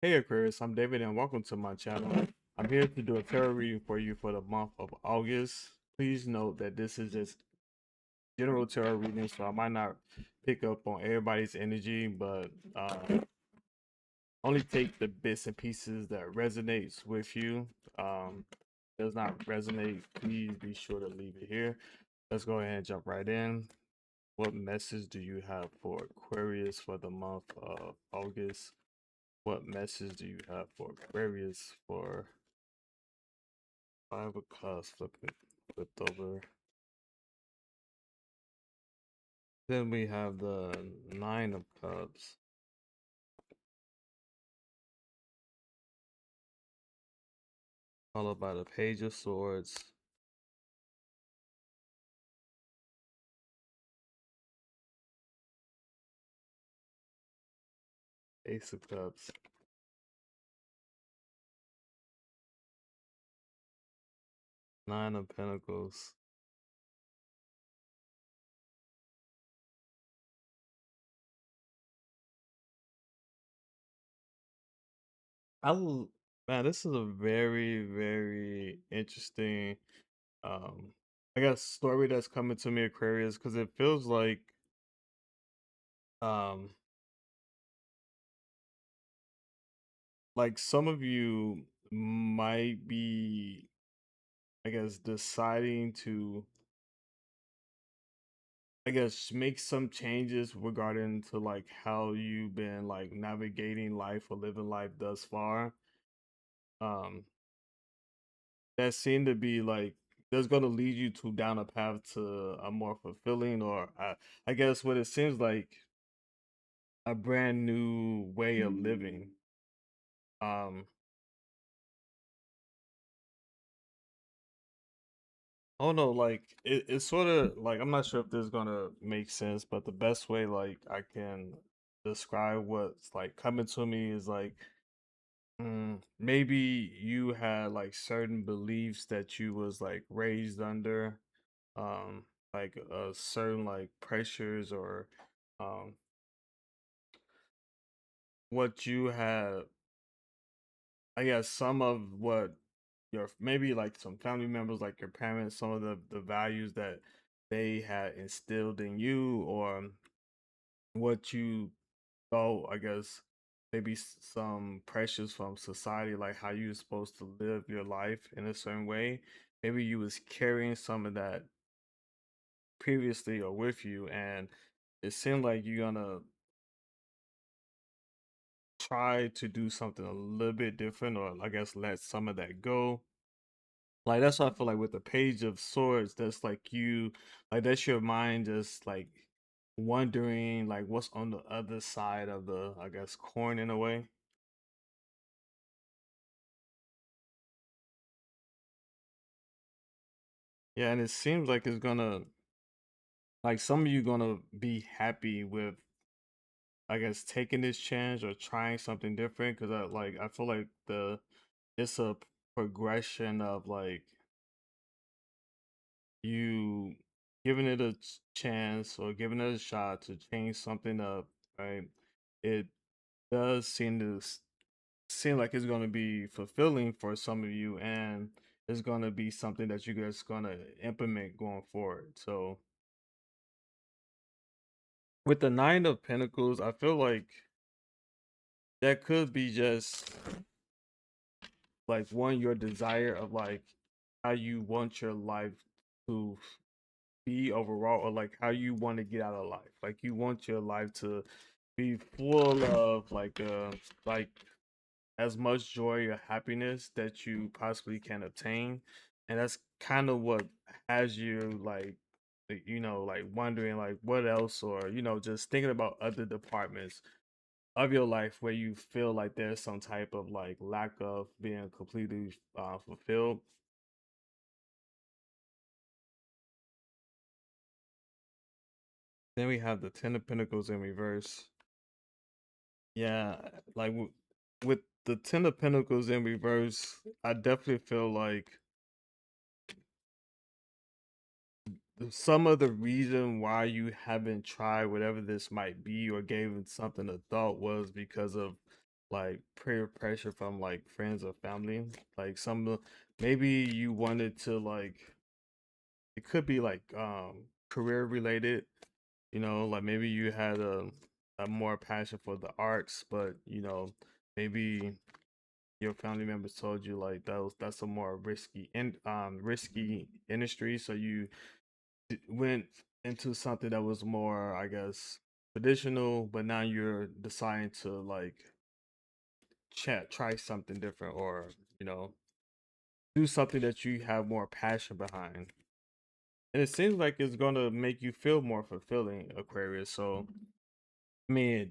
Hey Aquarius, I'm David and welcome to my channel. I'm here to do a tarot reading for you for the month of August. Please note that this is just general tarot reading, so I might not pick up on everybody's energy, but only take the bits and pieces that resonates with you. Does not resonate, please be sure to leave it here. Let's go ahead and jump right in. What message do you have for Aquarius for the month of August? What message do you have for Aquarius for Five of Cups? Flipped over. Then we have the Nine of Cups, followed by the Page of Swords, Ace of Cups, Nine of Pentacles. Man, this is a very interesting um I guess story that's coming to me, Aquarius, because it feels um like some of you might be, I guess, deciding to, I guess, make some changes regarding to like how you've been like navigating life or living life thus far. Um, that seem to be like that's gonna lead you to down a path to a more fulfilling, or I guess what it seems like, a brand new way of living. Um, oh no, like it's sort of like I'm not sure if this is gonna make sense, but the best way like I can describe what's like coming to me is like, maybe you had like certain beliefs that you was like raised under, like certain like pressures or um what you had, I guess some of what your maybe like some family members like your parents, some of the values that they had instilled in you, or what you thought, I guess, maybe some pressures from society, like how you were supposed to live your life in a certain way. Maybe you was carrying some of that previously or with you, and it seemed like you're gonna try to do something a little bit different, or I guess let some of that go. Like that's what I feel like with the Page of Swords. That's like you, like that's your mind just like wondering like what's on the other side of the, I guess, coin in a way. Yeah, and it seems like it's gonna, like some of you gonna be happy with, I guess, taking this chance or trying something different, because I feel like it's a progression of like you giving it a chance or giving it a shot to change something up, right? It does seem like it's going to be fulfilling for some of you, and it's going to be something that you guys going to implement going forward. So with the Nine of Pentacles, I feel like that could be just like one, your desire of like how you want your life to be overall, or like how you want to get out of life. Like you want your life to be full of like as much joy or happiness that you possibly can obtain. And that's kind of what has you like wondering like what else, or just thinking about other departments of your life where you feel like there's some type of like lack of being completely fulfilled. Then we have the Ten of Pentacles in reverse. Yeah, like with the Ten of Pentacles in reverse, I definitely feel like some of the reason why you haven't tried whatever this might be or gave it something a thought was because of like peer pressure from like friends or family. Like maybe you wanted to like it could be like career related, like maybe you had a more passion for the arts, but maybe your family members told you like that's a more risky industry, so you went into something that was more, I guess, traditional, but now you're deciding to like try something different, or you know do something that you have more passion behind, and it seems like it's gonna make you feel more fulfilling, Aquarius. So I mean,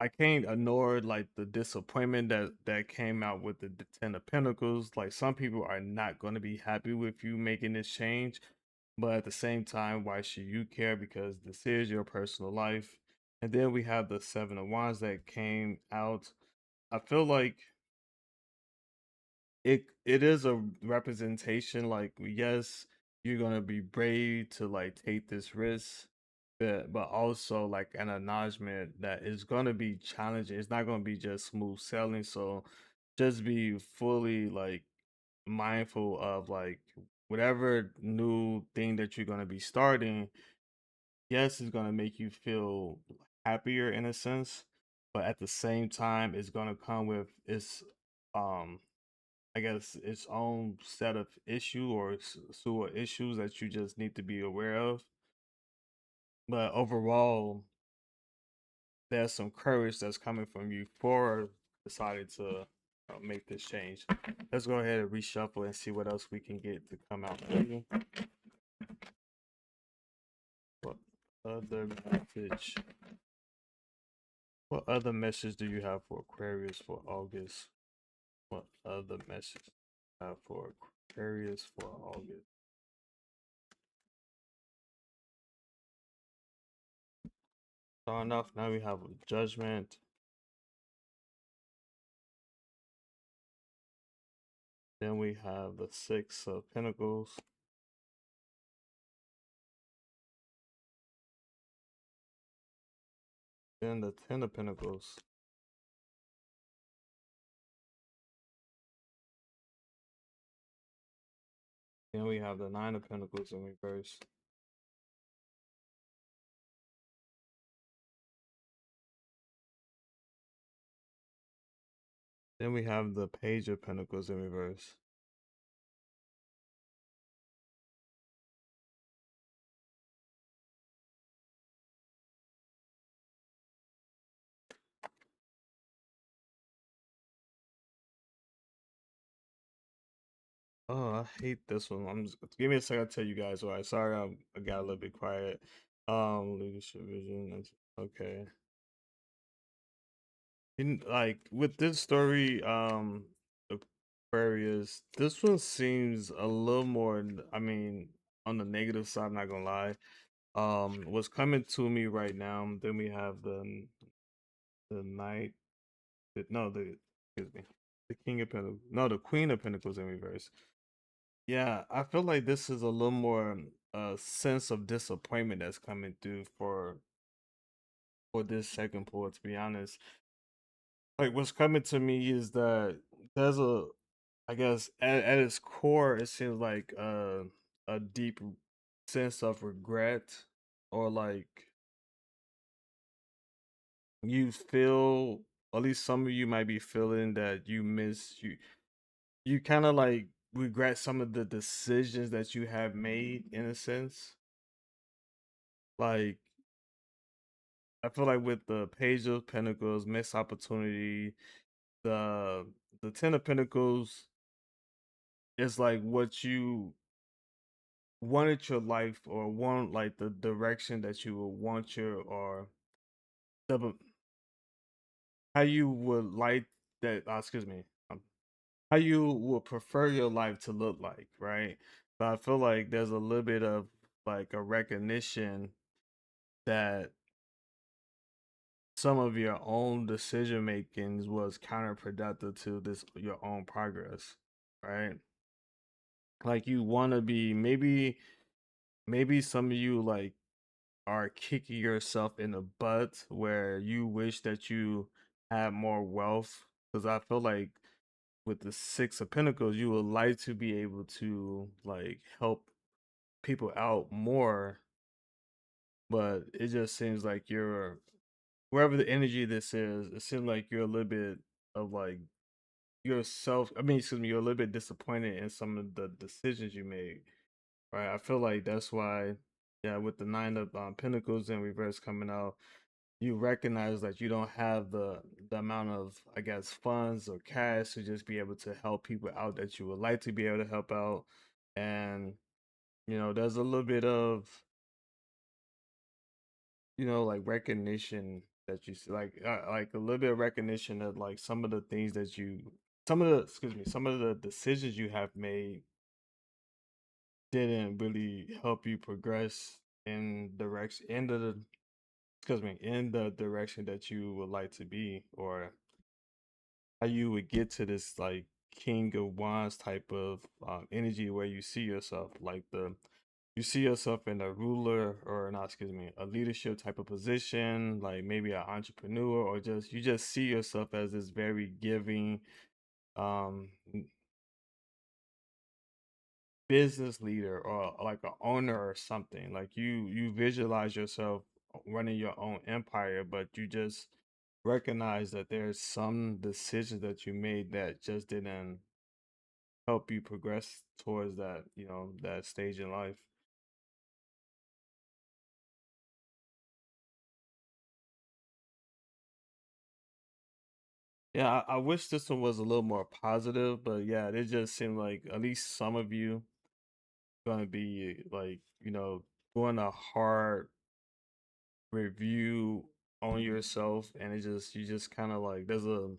I can't ignore like the disappointment that came out with the Ten of Pentacles. Like some people are not going to be happy with you making this change, but at the same time, why should you care? Because this is your personal life. And then we have the Seven of Wands that came out. I feel like it is a representation. Like, yes, you're gonna be brave to like take this risk, but also like an acknowledgement that it's gonna be challenging. It's not gonna be just smooth sailing. So just be fully like mindful of like whatever new thing that you're gonna be starting. Yes, it's gonna make you feel happier in a sense, but at the same time, it's gonna come with its um I guess its own set of slew of issues that you just need to be aware of. But overall, there's some courage that's coming from you for deciding to make this change. Let's go ahead and reshuffle and see what else we can get to come out for you. What other message? What other message do you have for Aquarius for August? What other message do you have for Aquarius for August? Starting off, now we have a judgment. Then we have the Six of Pentacles. Then the Ten of Pentacles. Then we have the Nine of Pentacles in reverse. Then we have the Page of Pentacles in reverse. Oh, I hate this one. Give me a second. I'll tell you guys why. Sorry, I got a little bit quiet. Leadership vision. Okay. Like with this story, Aquarius, this one seems a little more. I mean, on the negative side. I'm not gonna lie. What's coming to me right now? Then we have the Knight. No, the excuse me, the King of Pentacles. No, the Queen of Pentacles in reverse. Yeah, I feel like this is a little more sense of disappointment that's coming through for this second pull. To be honest, like what's coming to me is that there's I guess at its core, it seems like a deep sense of regret, or like you feel, at least some of you might be feeling that you kind of like regret some of the decisions that you have made in a sense. Like I feel like with the Page of Pentacles, missed opportunity, the the Ten of Pentacles is like what you wanted your life, or want like the direction that you would want your, or the how you would like that. Excuse me. How you would prefer your life to look like, right? But I feel like there's a little bit of like a recognition that some of your own decision makings was counterproductive to this your own progress, right? Like you want to be, maybe some of you like are kicking yourself in the butt where you wish that you have more wealth, because I feel like with the Six of Pentacles, you would like to be able to like help people out more, but it just seems like you're wherever the energy this is, it seems like you're a little bit of like yourself. I mean, excuse me, you're a little bit disappointed in some of the decisions you made. Right. I feel like that's why, yeah, with the Nine of Pentacles in reverse coming out, you recognize that you don't have the amount of, I guess, funds or cash to just be able to help people out that you would like to be able to help out. And there's a little bit of, like recognition that you see, like a little bit of recognition that like some of the things that some of the, excuse me, some of the decisions you have made didn't really help you progress in the direction that you would like to be, or how you would get to this like King of Wands type of energy where you see yourself like you see yourself in a ruler, or not, excuse me, a leadership type of position, like maybe an entrepreneur, or just you just see yourself as this very giving um business leader, or like a owner or something. Like you visualize yourself running your own empire, but you just recognize that there's some decisions that you made that just didn't help you progress towards that, that stage in life. Yeah, I wish this one was a little more positive, but yeah, it just seemed like at least some of you gonna be like, doing a hard review on yourself, and you just kind of like there's a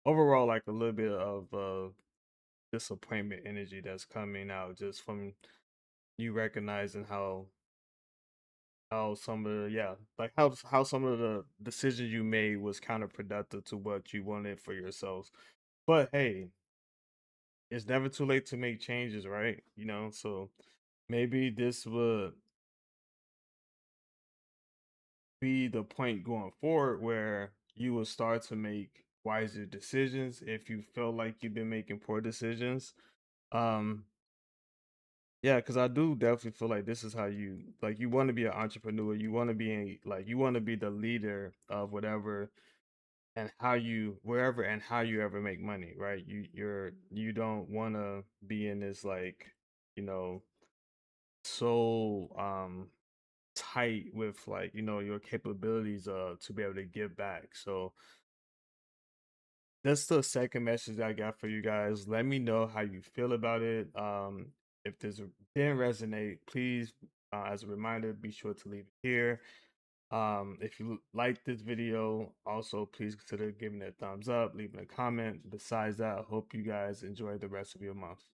overall like a little bit of disappointment energy that's coming out just from you recognizing how some of the, yeah, like how some of the decisions you made was counterproductive to what you wanted for yourselves. But hey, it's never too late to make changes, right? So maybe this would be the point going forward where you will start to make wiser decisions if you feel like you've been making poor decisions. Um, yeah, because I do definitely feel like this is how you like you want to be an entrepreneur. You want to be you want to be the leader of whatever and how you wherever and how you ever make money, right? You don't want to be in this like, you know, so tight with like, your capabilities to be able to give back. So that's the second message I got for you guys. Let me know how you feel about it. If this didn't resonate, please, as a reminder, be sure to leave it here. If you like this video, also please consider giving it a thumbs up, leaving a comment. Besides that, I hope you guys enjoy the rest of your month.